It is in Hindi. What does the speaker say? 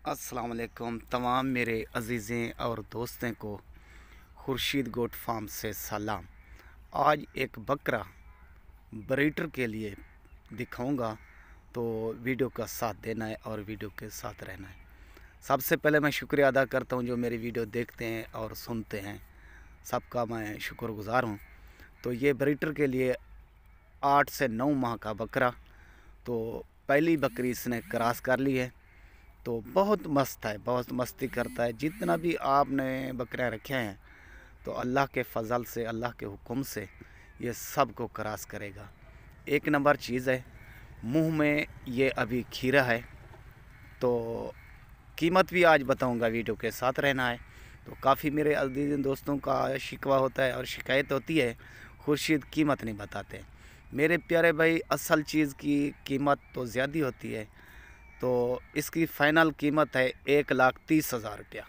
अस्सलाम वालेकुम तमाम मेरे अज़ीज़ें और दोस्तों को खुर्शीद गोट फार्म से सलाम। आज एक बकरा ब्रीडर के लिए दिखाऊंगा, तो वीडियो का साथ देना है और वीडियो के साथ रहना है। सबसे पहले मैं शुक्रिया अदा करता हूं जो मेरी वीडियो देखते हैं और सुनते हैं, सबका मैं शुक्रगुज़ार हूं। तो ये ब्रीडर के लिए 8 से 9 माह का बकरा, तो पहली बकरी इसने क्रॉस कर ली है। तो बहुत मस्त है, बहुत मस्ती करता है। जितना भी आपने बकरियाँ रखे हैं तो अल्लाह के फ़ज़ल से, अल्लाह के हुक्म से ये सब को क्रॉस करेगा। एक नंबर चीज़ है। मुंह में ये अभी खीरा है। तो कीमत भी आज बताऊंगा, वीडियो के साथ रहना है। तो काफ़ी मेरे अज़ीज़ दोस्तों का शिकवा होता है और शिकायत होती है, खुर्शीद कीमत नहीं बताते। मेरे प्यारे भाई, असल चीज़ की कीमत तो ज़्यादा होती है। तो इसकी फ़ाइनल कीमत है 1,30,000 रुपया।